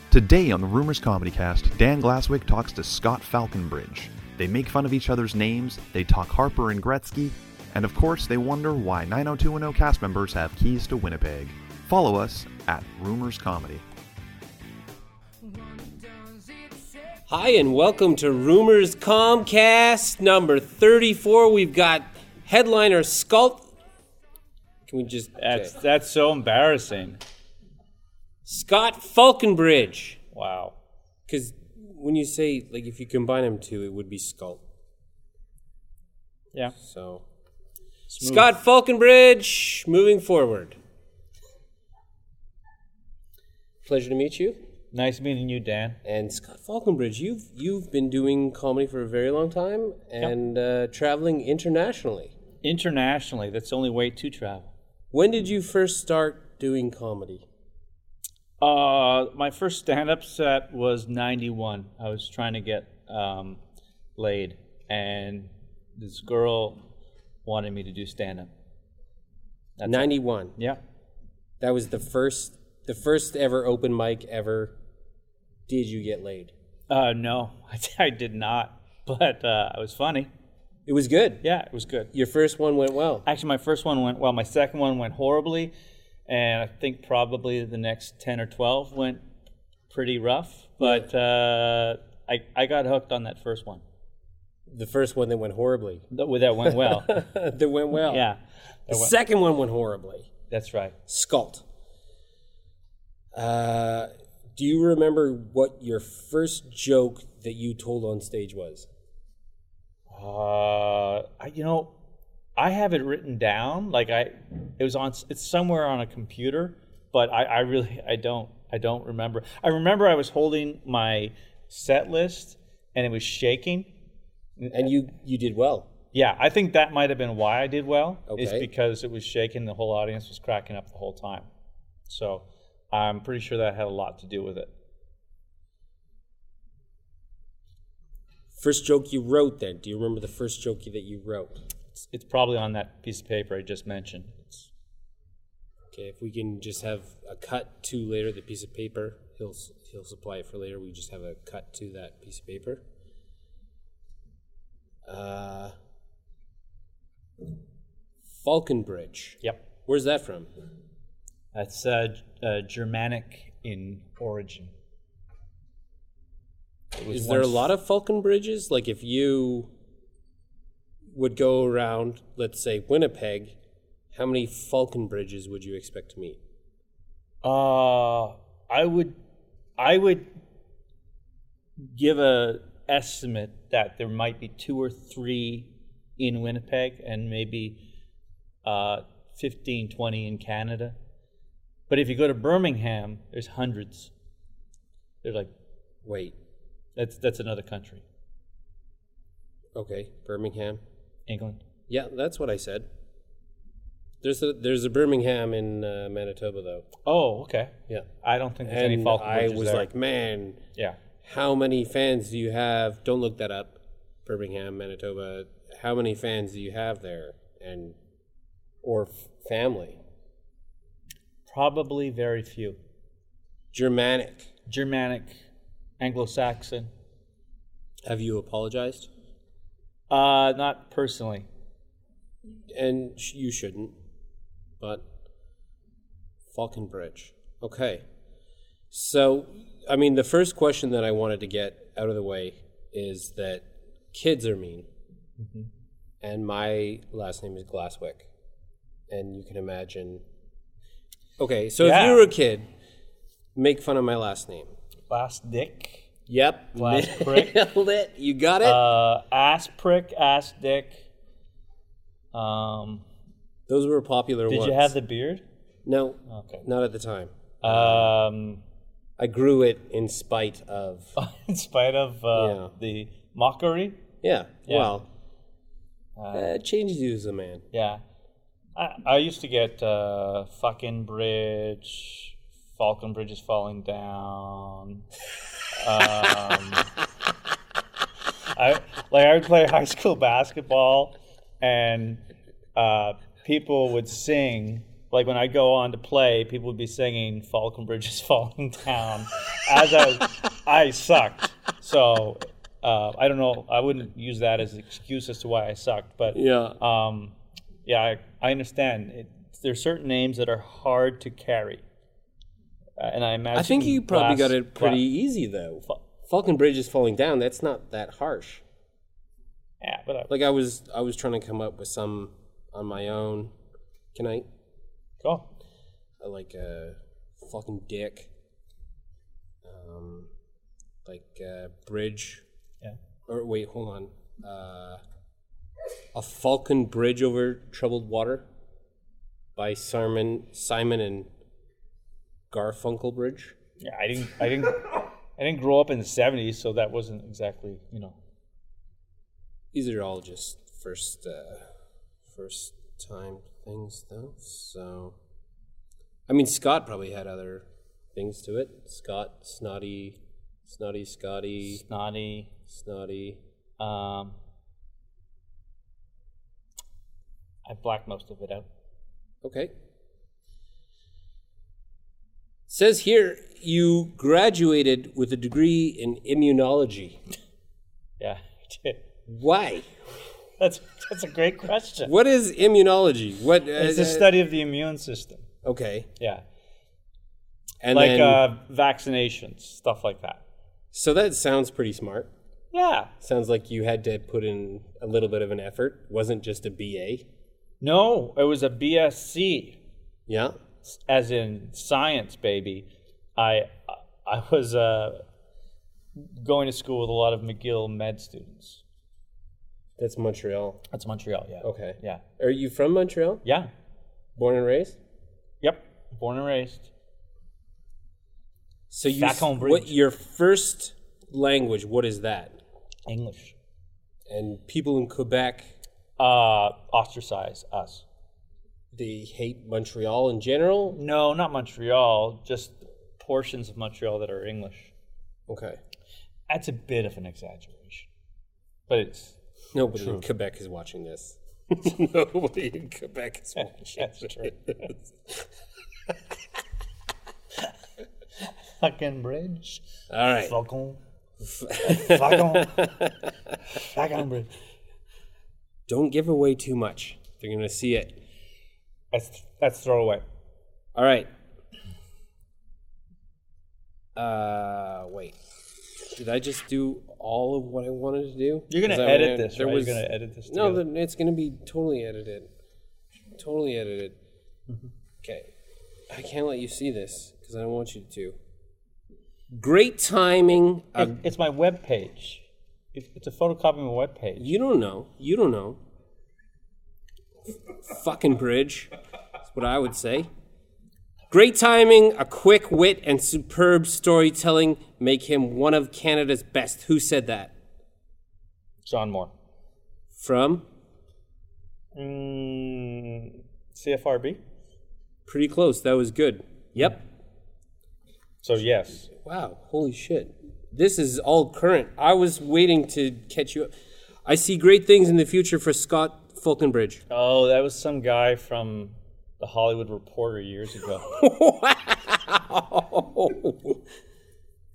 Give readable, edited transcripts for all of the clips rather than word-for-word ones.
Today on the Rumors Comedy Cast, Dan Glasswick talks to Scott Faulconbridge. They make fun of each other's names, they talk Harper and Gretzky, and of course they wonder why 90210 cast members have keys to Winnipeg. Follow us at Rumors Comedy. Hi, and welcome to Rumors Comcast number 34. We've got headliner Scott. Can we just... That's so embarrassing. Scott Faulconbridge. Wow. Because when you say, like, if you combine them two, it would be Skull. Yeah. So, Smooth. Scott Faulconbridge, moving forward. Pleasure to meet you. Nice meeting you, Dan. And Scott Faulconbridge, you've been doing comedy for a very long time and traveling internationally. Internationally, that's the only way to travel. When did you first start doing comedy? My first stand-up set was 91. I was trying to get laid, and this girl wanted me to do stand-up. 91. Yeah. That was the first ever open mic ever. Did you get laid? No, I did not, but it was funny. It was good. Yeah, it was good. Your first one went well. Actually, my first one went well. My second one went horribly. And I think probably the next 10 or 12 went pretty rough. But I got hooked on that first one. The first one that went horribly. That went well. That went well. Yeah. The second one went horribly. That's right. Scott. Do you remember what your first joke that you told on stage was? I have it written down. It's somewhere on a computer, but I don't remember. I remember I was holding my set list and it was shaking. And you did well. Yeah, I think that might have been why I did well. Okay. Is because it was shaking. The whole audience was cracking up the whole time. So I'm pretty sure that had a lot to do with it. First joke you wrote then. Do you remember the first joke that you wrote? It's probably on that piece of paper I just mentioned. Okay, if we can just have a cut to later, the piece of paper, he'll supply it for later. We just have a cut to that piece of paper. Faulconbridge. Yep. Where's that from? That's Germanic in origin. Is there a lot of Faulconbridges? Like if you would go around, let's say, Winnipeg, how many Faulconbridges would you expect to meet? I would give a estimate that there might be 2 or 3 in Winnipeg and maybe 15, 20 in Canada. But if you go to Birmingham, there's hundreds. They're like, wait, that's another country. Okay, Birmingham. England. Yeah, that's what I said. There's a Birmingham in Manitoba, though. Oh, okay. Yeah. I don't think there's any Faulconbridges I was there. like, man, yeah. How many fans do you have? Don't look that up. Birmingham, Manitoba. How many fans do you have there? Or family? Probably very few. Germanic, Anglo-Saxon. Have you apologized? Not personally. And you shouldn't, but Faulconbridge. Okay. So, I mean, the first question that I wanted to get out of the way is that kids are mean. Mm-hmm. And my last name is Glasswick. And you can imagine... Okay, so if you were a kid, make fun of my last name. Last dick. Yep. Last prick. Nailed it. You got it? Ass prick, ass dick. Those were popular ones. Did you have the beard? No. Okay. Not at the time. I grew it in spite of... in spite of the mockery? Yeah. Well, it changes you as a man. Yeah. I used to get fucking bridge, Faulconbridge is falling down. I would play high school basketball, and people would sing. Like when I go on to play, people would be singing "Faulconbridge is falling down," I sucked. So I don't know. I wouldn't use that as an excuse as to why I sucked. But I understand. There's certain names that are hard to carry. And I imagine. I think you probably got it pretty easy, though. Falconbridge is falling down. That's not that harsh. Yeah, but I was trying to come up with some on my own. Can I? Go. I like fucking dick. Bridge. Yeah. Or wait, hold on. A Falcon Bridge over Troubled Water by Simon and Garfunkelbridge. Yeah, I didn't grow up in the 70s, so that wasn't exactly, These are all just first time things, though. So, I mean, Scott probably had other things to it. Scott, Snotty, Scotty. Snotty. I blacked most of it out. Okay. Says here you graduated with a degree in immunology. Yeah, I did. Why? That's a great question. What is immunology? It's the study of the immune system. Okay. Yeah. And like then, vaccinations, stuff like that. So that sounds pretty smart. Yeah. Sounds like you had to put in a little bit of an effort. It wasn't just a BA. No, it was a BSc. Yeah. As in science, baby. I was going to school with a lot of McGill med students. That's Montreal. That's Montreal, yeah. Okay. Yeah. Are you from Montreal? Yeah. Born and raised? Yep. Born and raised. So Faulconbridge. your first language, what is that? English. And people in Quebec ostracize us. They hate Montreal in general? No, not Montreal, just portions of Montreal that are English. Okay. That's a bit of an exaggeration. But it's nobody true. In Quebec is watching this. Nobody in Quebec is watching That's true. Falconbridge. All right. Falconbridge. Don't give away too much. They're going to see it. That's throwaway. All right. Wait. Did I just do all of what I wanted to do? You're going to edit this, right? You're going to edit this together? No, it's going to be totally edited. Totally edited. Mm-hmm. Okay. I can't let you see this because I don't want you to. Great timing. It's my webpage. It's a photocopy of my webpage. You don't know. Fucking bridge. That's what I would say. Great timing, a quick wit, and superb storytelling make him one of Canada's best. Who said that? John Moore. From? CFRB? Pretty close. That was good. Yep. So, yes. Wow. Holy shit. This is all current. I was waiting to catch you up. I see great things in the future for Scott Faulconbridge. Oh, that was some guy from the Hollywood Reporter years ago. Wow.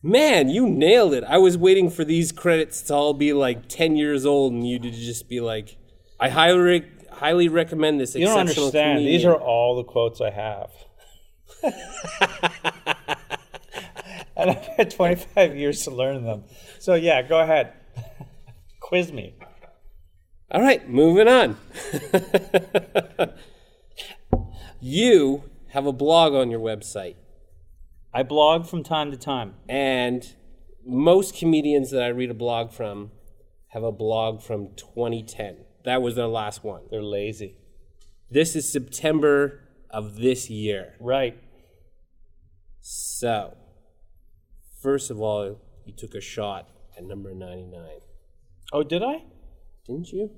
Man, you nailed it. I was waiting for these credits to all be like 10 years old and you to just be like, I highly recommend this. You don't understand. Comedian. These are all the quotes I have. And I've had 25 years to learn them. So, yeah, go ahead. Quiz me. All right, moving on. You have a blog on your website. I blog from time to time. And most comedians that I read a blog from have a blog from 2010. That was their last one. They're lazy. This is September of this year. Right. So, first of all, you took a shot at number 99. Oh, did I? Didn't you?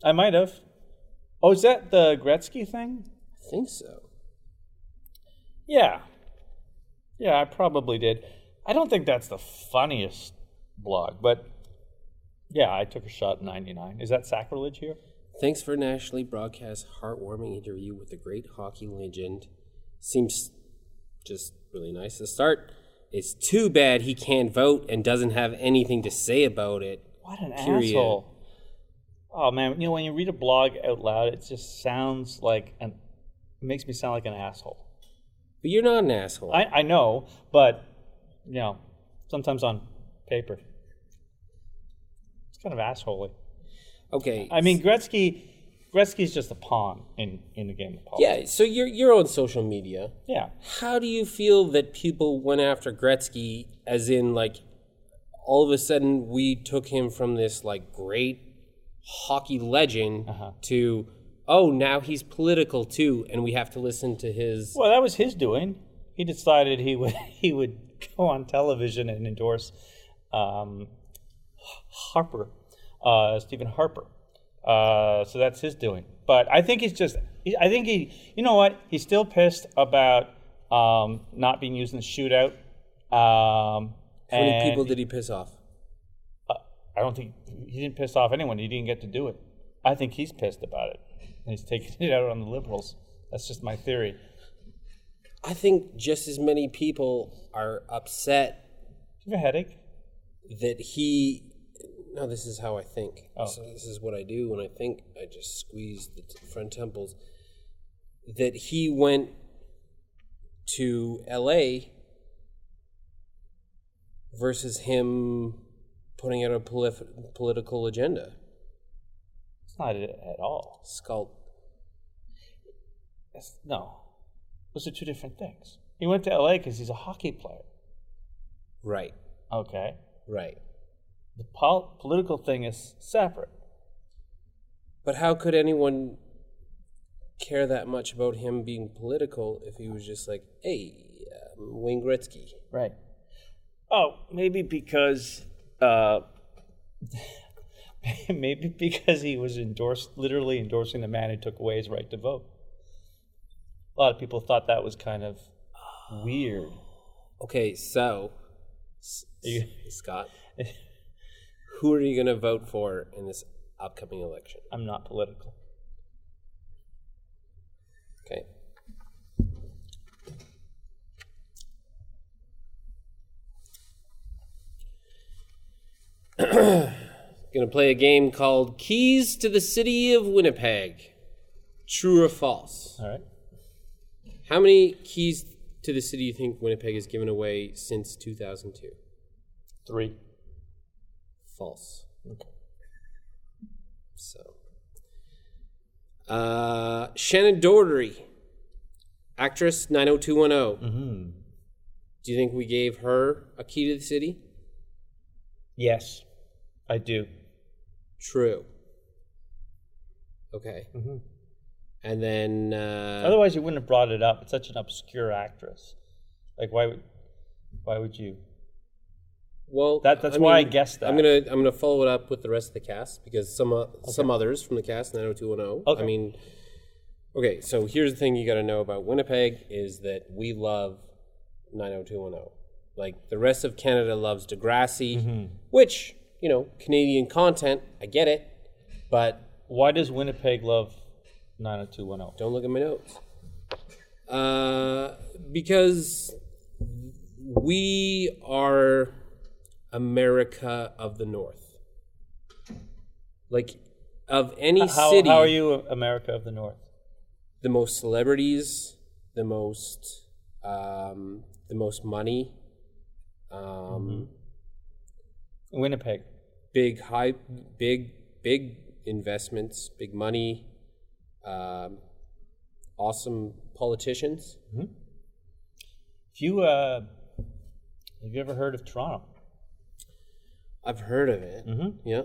I might have. Oh, is that the Gretzky thing? I think so. Yeah. Yeah, I probably did. I don't think that's the funniest blog, but yeah, I took a shot at 99. Is that sacrilege here? Thanks for nationally broadcast heartwarming interview with the great hockey legend. Seems just really nice to start. it's too bad he can't vote and doesn't have anything to say about it. What an period. asshole. Oh, man, when you read a blog out loud, it just sounds like it makes me sound like an asshole. But you're not an asshole. I know, but, sometimes on paper. It's kind of assholey. Okay. I mean, Gretzky's just a pawn in the game of politics. Yeah, so you're on social media. Yeah. How do you feel that people went after Gretzky, as in, like, all of a sudden we took him from this, like, great hockey legend to, oh, now he's political too, and we have to listen to his... Well, that was his doing. He decided he would go on television and endorse Harper, Stephen Harper. So that's his doing. But I think you know what? He's still pissed about not being used in the shootout. How many people did he piss off? I don't think he didn't piss off anyone. He didn't get to do it. I think he's pissed about it. And he's taking it out on the Liberals. That's just my theory. I think just as many people are upset. Do you have a headache? That he... No, this is how I think. Oh. So this is what I do when I think. I just squeeze the front temples. That he went to L.A. versus him putting out a political agenda. It's not it at all. No. Those are two different things. He went to L.A. because he's a hockey player. Right. Okay. Right. The political thing is separate. But how could anyone care that much about him being political if he was just like, hey, Wayne Gretzky? Right. Oh, maybe because he was literally endorsing the man who took away his right to vote. A lot of people thought that was kind of weird. Okay, so, Scott, who are you going to vote for in this upcoming election? I'm not political. Okay. Going to play a game called Keys to the City of Winnipeg. True or false? All right. How many keys to the city do you think Winnipeg has given away since 2002? 3. False. Okay. So, Shannon Doherty, actress 90210. Mm-hmm. Do you think we gave her a key to the city? Yes, I do. True. Okay. Mm-hmm. And then... Otherwise, you wouldn't have brought it up. It's such an obscure actress. Like, why would you? Well, that's why I guessed that. I'm gonna follow it up with the rest of the cast because some others from the cast 90210. Okay. I mean, okay. So here's the thing you got to know about Winnipeg is that we love 90210. Like the rest of Canada loves Degrassi, which Canadian content. I get it, but why does Winnipeg love 90210? Don't look at my notes. Because we are America of the North. Like, of any city... How are you America of the North? The most celebrities, the most money. Winnipeg. Big investments, big money, awesome politicians. Mm-hmm. Have you ever heard of Toronto? I've heard of it. Mm-hmm. Yeah.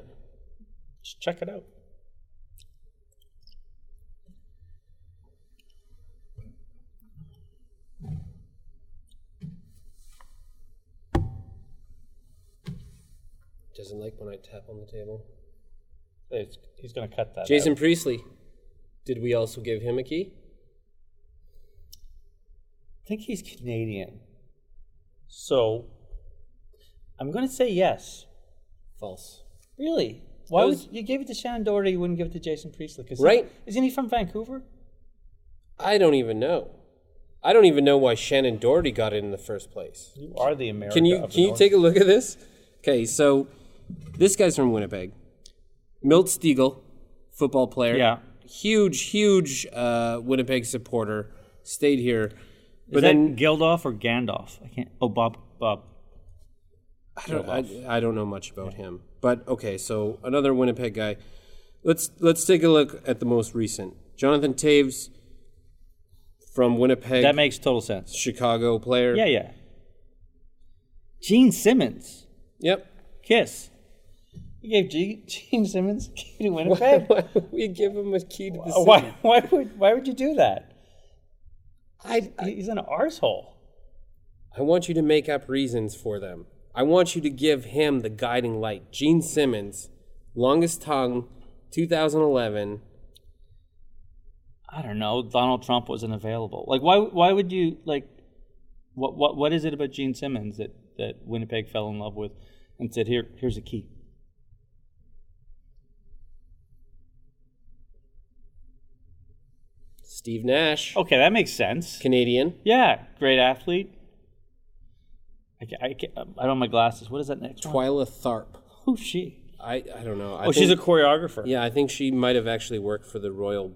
Just check it out. Doesn't like when I tap on the table. He's going to cut that Jason out. Priestley. Did we also give him a key? I think he's Canadian. So, I'm going to say yes. False. Really? Why would you gave it to Shannon Doherty? You wouldn't give it to Jason Priestley? Right? Isn't he from Vancouver? I don't even know. I don't even know why Shannon Doherty got in the first place. You are the America Can you of the can you North. take a look at this? Okay, so this guy's from Winnipeg. Milt Stiegel, football player. Yeah. Huge Winnipeg supporter. Stayed here. But then Geldof or Gandalf? I can't. Oh, Bob. I don't know much about him. But okay, so another Winnipeg guy. Let's take a look at the most recent. Jonathan Taves from Winnipeg. That makes total sense. Chicago player. Yeah. Gene Simmons. Yep. Kiss. You gave Gene Simmons a key to Winnipeg? Why would we give him a key to the city? Why would you do that? He's an arsehole. I want you to make up reasons for them. I want you to give him the guiding light. Gene Simmons, longest tongue, 2011. I don't know. Donald Trump wasn't available. Like, why would you, like, what is it about Gene Simmons that Winnipeg fell in love with and said, here's a key? Steve Nash. Okay, that makes sense. Canadian. Yeah, great athlete. I don't have my glasses. What is that next one? Twyla Tharp. Who's she? I don't know. She's a choreographer. Yeah, I think she might have actually worked for the Royal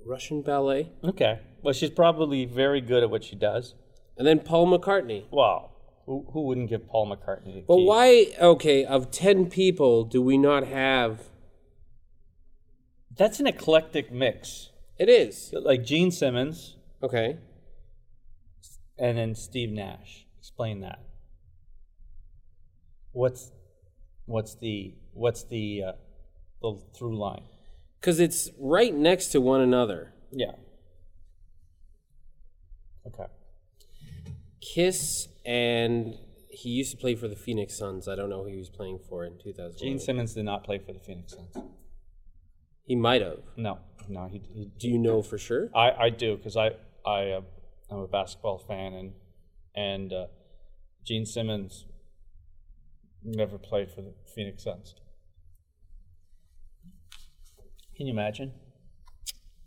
Russian Ballet. Okay. Well, she's probably very good at what she does. And then Paul McCartney. Wow. Who wouldn't give Paul McCartney the key? But why, okay, of 10 people, do we not have... That's an eclectic mix. It is. Like Gene Simmons. Okay. And then Steve Nash. Explain that. What's the through line? Because it's right next to one another. Yeah. Okay. Kiss, and he used to play for the Phoenix Suns. I don't know who he was playing for in 2000. Gene Simmons did not play for the Phoenix Suns. He might have. No, he Do you know for sure? I do, because I'm a basketball fan, and Gene Simmons never played for the Phoenix Suns. Can you imagine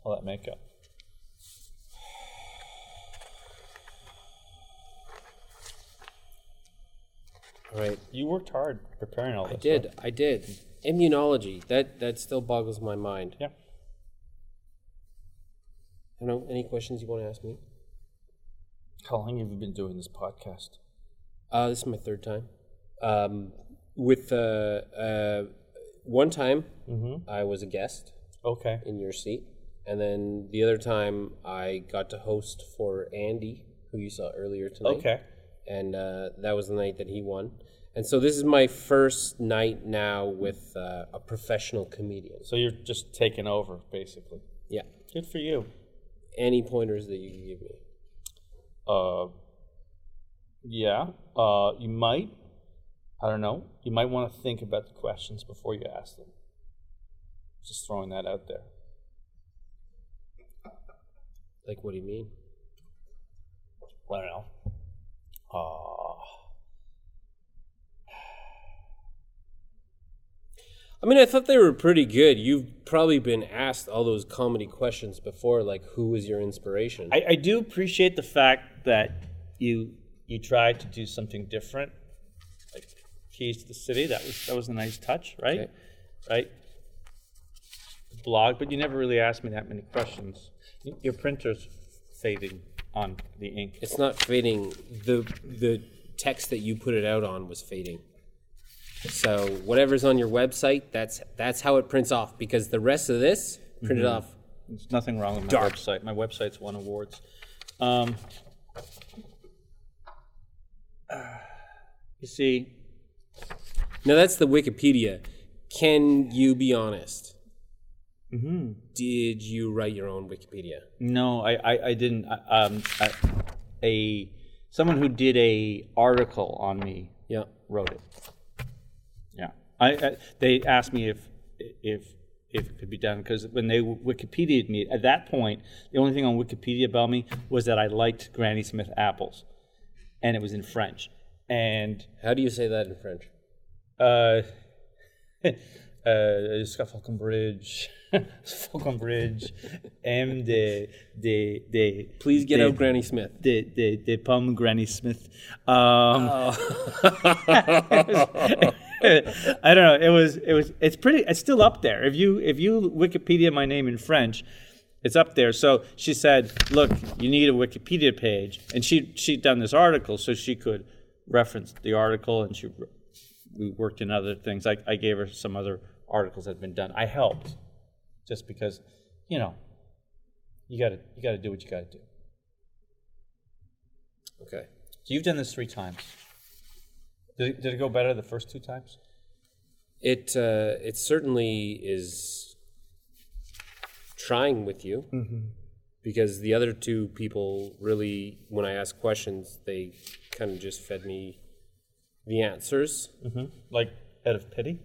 all that makeup? All right. You worked hard preparing all this. I did. Immunology. That still boggles my mind. Yeah. I don't know. Any questions you want to ask me? How long have you been doing this podcast? This is my third time. With one time, I was a guest. Okay. In your seat, and then the other time I got to host for Andy, who you saw earlier tonight. Okay. And that was the night that he won. And so this is my first night now with a professional comedian. So you're just taking over, basically. Yeah. Good for you. Any pointers that you can give me? Yeah. You might. I don't know. You might want to think about the questions before you ask them. Just throwing that out there. Like, what do you mean? I don't know. I mean, I thought they were pretty good. You've probably been asked all those comedy questions before, like, who was your inspiration? I do appreciate the fact that you tried to do something different, like Keys to the City. That was a nice touch, right? Okay. Right. Blog, but you never really asked me that many questions. Your printer's fading on the ink. It's not fading. The text that you put it out on was fading. So whatever's on your website, that's how it prints off, because the rest of this printed off. There's nothing wrong with my Dark. website. My website's won awards. You see, Now that's the Wikipedia. Can you be honest? Mm-hmm. Did you write your own Wikipedia? No, I didn't. Someone who did a article on me Yeah. wrote it. Yeah, they asked me if it could be done, because when they Wikipedia'd me at that point, the only thing on Wikipedia about me was that I liked Granny Smith apples, and it was in French. And How do you say that in French? Scott Faulconbridge. Faulconbridge, M de Please get out Granny Smith. De Pomme Granny Smith. Oh. I don't know. It's pretty. It's still up there. If you Wikipedia my name in French, it's up there. So she said, "Look, you need a Wikipedia page," and she'd done this article so she could reference the article, and we worked in other things. I gave her some other articles that had been done. I helped, just because, you got to do what you got to do. Okay. So you've done this 3 times. Did it go better the first 2 times? It certainly is trying with you, because the other 2 people really, when I asked questions, they kind of just fed me the answers. Like out of pity?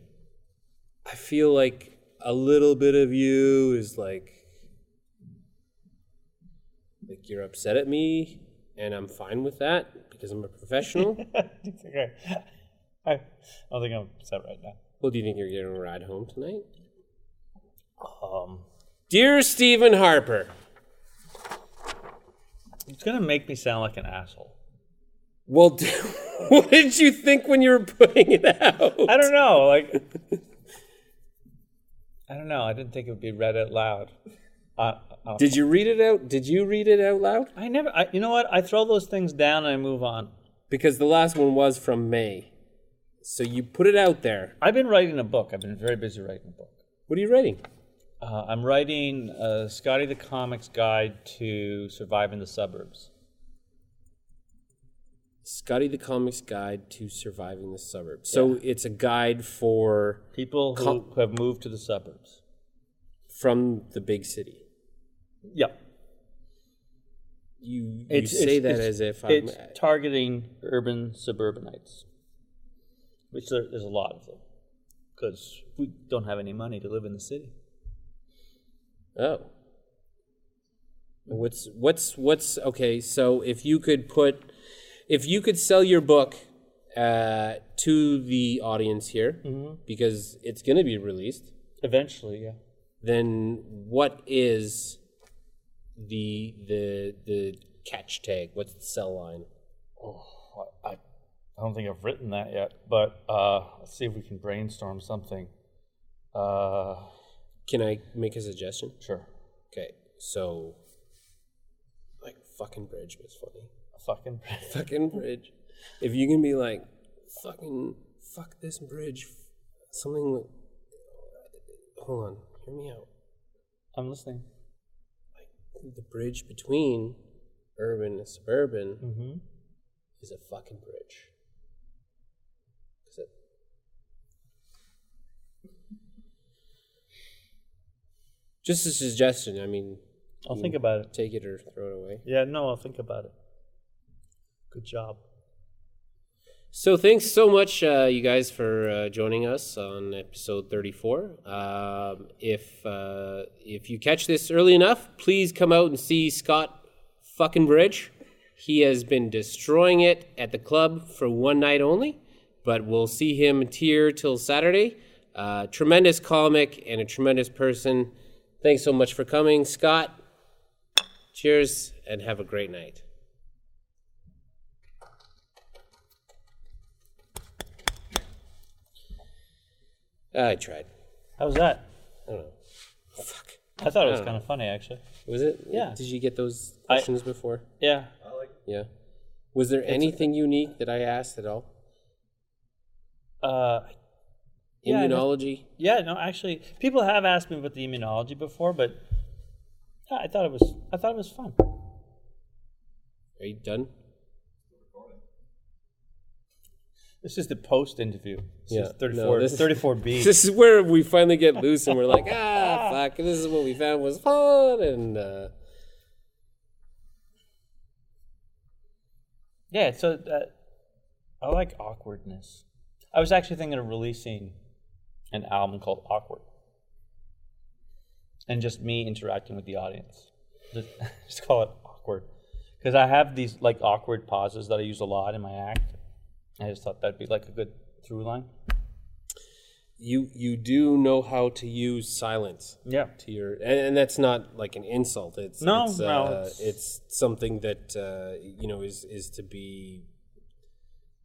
I feel like a little bit of you is like you're upset at me, and I'm fine with that because I'm a professional. Okay. I don't think I'm upset right now. Well, do you think you're getting a ride home tonight? Dear Stephen Harper. It's going to make me sound like an asshole. Well, what did you think when you were putting it out? I don't know. I don't know. I didn't think it would be read out loud. Did you read it out? Did you read it out loud? I never. You know what? I throw those things down and I move on. Because the last one was from May. So you put it out there. I've been writing a book. I've been very busy writing a book. What are you writing? I'm writing Scotty the Comic's Guide to Surviving the Suburbs. Scotty the Comic's Guide to Surviving the Suburbs. So it's a guide for people who have moved to the suburbs from the big city. Yeah. You say that as if it's targeting urban suburbanites, which there's a lot of them, because we don't have any money to live in the city. Oh. What's okay? So if you could sell your book to the audience here, because it's going to be released eventually, yeah. Then what is the catch tag? What's the sell line? Oh, I don't think I've written that yet, but let's see if we can brainstorm something. Can I make a suggestion? Sure. Okay, so like fucking bridge was funny. Fucking bridge. If you can be like fuck this bridge, something like, hold on, hear me out. I'm listening. Like the bridge between urban and suburban is a fucking bridge. Just a suggestion. I mean, I'll think about it. Take it or throw it away. Yeah, no, I'll think about it. Good job. So thanks so much, you guys, for joining us on episode 34. If you catch this early enough, please come out and see Scott Faulconbridge. He has been destroying it at the club for one night only, but we'll see him here till Saturday. Tremendous comic and a tremendous person. Thanks so much for coming, Scott. Cheers, and have a great night. I tried. How was that? I don't know. Fuck. I thought it was kind of funny, actually. Was it? Yeah. Did you get those questions before? Yeah. Yeah. Was there anything unique that I asked at all? Immunology? Yeah, no, actually, people have asked me about the immunology before, but yeah, I thought it was fun. Are you done? This is the post interview. This is 34, no, 34B. This is where we finally get loose and we're like, fuck, this is what we found was fun. And yeah, so I like awkwardness. I was actually thinking of releasing an album called Awkward. And just me interacting with the audience. Just call it Awkward. Because I have these like awkward pauses that I use a lot in my act. I just thought that'd be like a good through line. you do know how to use silence. Yeah. To your and that's not like an insult. It's something that is to be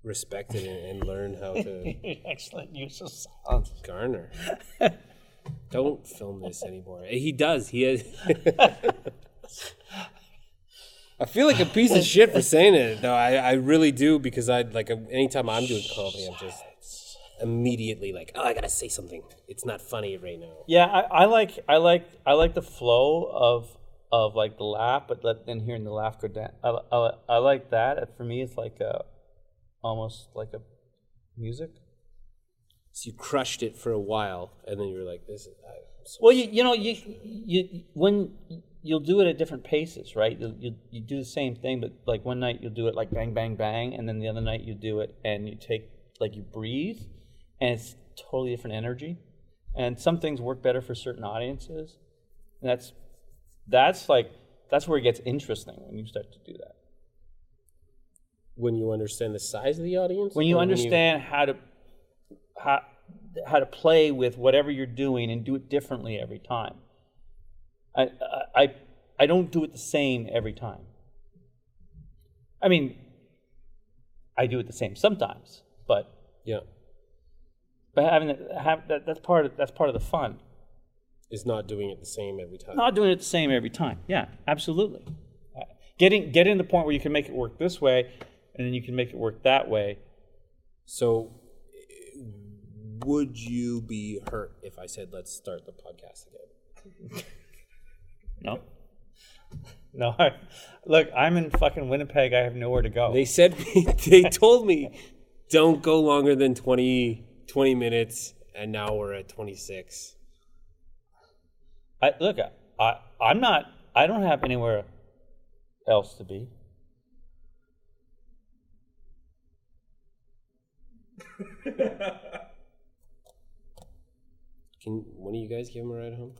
respected and learn how to. Excellent use of silence. Garner. Don't film this anymore. He does. He has. I feel like a piece of shit for saying it, though. I really do, because anytime I'm doing comedy, I'm just immediately like, oh, I gotta say something. It's not funny right now. Yeah, I like the flow of like the laugh, but then hearing the laugh go down. I like that. For me, it's like almost like a music. So you crushed it for a while, and then you were like, "This is." Well, you when you'll do it at different paces, right? You do the same thing, but like one night you'll do it like bang bang bang, and then the other night you do it and you take you breathe, and it's totally different energy. And some things work better for certain audiences. And that's where it gets interesting, when you start to do that. When you understand the size of the audience? When you understand how to play with whatever you're doing and do it differently every time. I don't do it the same every time. I mean, I do it the same sometimes, but yeah. But that's part of the fun. Is not doing it the same every time. Not doing it the same every time. Yeah, absolutely. Getting to the point where you can make it work this way, and then you can make it work that way. So, would you be hurt if I said, let's start the podcast again? No. No. Look, I'm in fucking Winnipeg. I have nowhere to go. They told me, don't go longer than 20 minutes, and now we're at 26. I don't have anywhere else to be. Can one of you guys give him a ride home?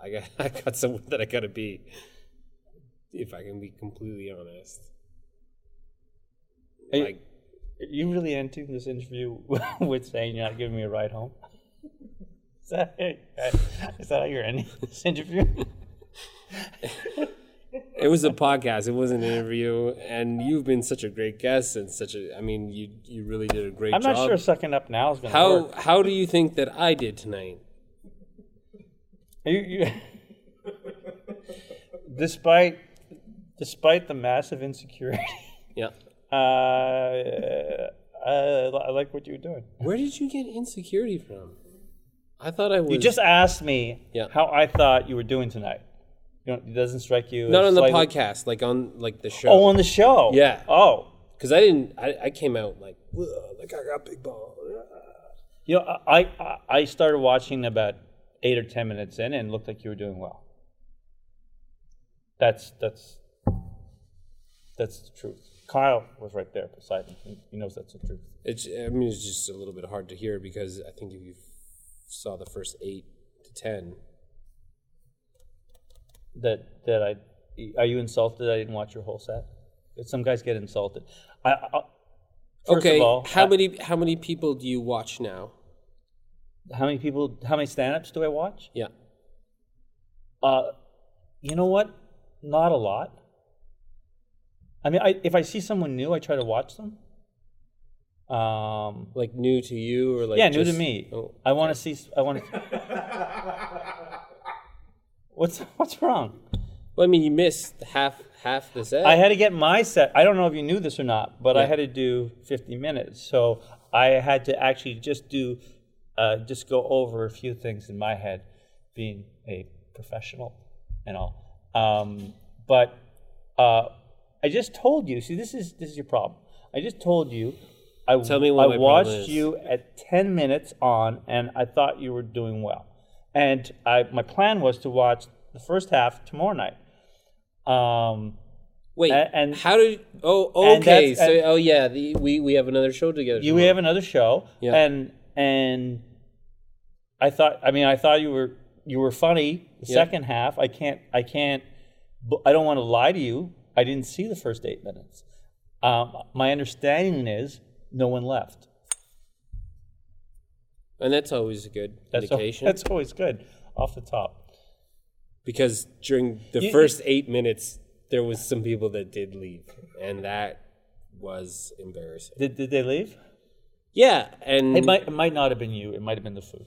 I got somewhere that I gotta be. If I can be completely honest. Are you really into this interview with saying you're not giving me a ride home? Is that how you're ending this interview? It was a podcast. It wasn't an interview. And you've been such a great guest and you really did a great job. I'm not sure sucking up now is going to work. How do you think that I did tonight? Despite the massive insecurity. Yeah. I like what you were doing. Where did you get insecurity from? I thought I was... You just asked me how I thought you were doing tonight. It doesn't strike you... Not on the podcast, on the show. Oh, on the show? Yeah. Oh. Because I came out like I got big balls. I started watching about 8 or 10 minutes in, and it looked like you were doing well. That's the truth. Kyle was right there beside me. He knows that's the truth. It's just a little bit hard to hear, because I think if you saw the first 8 to 10, are you insulted I didn't watch your whole set? Some guys get insulted. First of all, how many many people do you watch now? How many stand-ups do I watch? Yeah. You know what? Not a lot. I mean, if I see someone new, I try to watch them. Like new to you, or new to me. Oh, okay. I want to see. What's wrong? Well, I mean, you missed half the set. I had to get my set. I don't know if you knew this or not, but I had to do 50 minutes, so I had to actually just go over a few things in my head, being a professional and all. But I just told you. See, this is your problem. I just told you. Tell me what I watched you at 10 minutes on, and I thought you were doing well. And my plan was to watch the first half tomorrow night. Wait, and how did? Oh, okay. We have another show together. We have another show. Yeah. And I thought you were funny. The second half, I don't want to lie to you. I didn't see the first 8 minutes. My understanding is no one left. And that's always a good indication. That's always good off the top. Because during the first 8 minutes, there was some people that did leave. And that was embarrassing. Did they leave? Yeah. And It might not have been you. It might have been the food.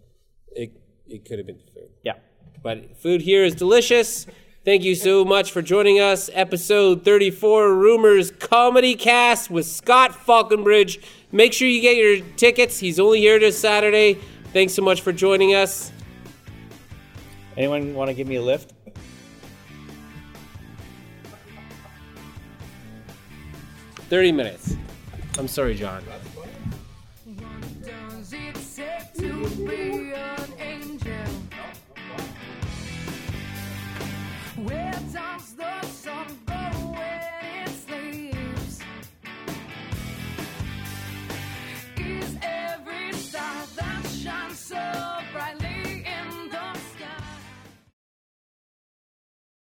it could have been the food. Yeah. But food here is delicious. Thank you so much for joining us. Episode 34, Rumors Comedy Cast with Scott Faulconbridge. Make sure you get your tickets. He's only here this Saturday. Thanks so much for joining us. Anyone want to give me a lift? $30. I'm sorry, John. What does it take to be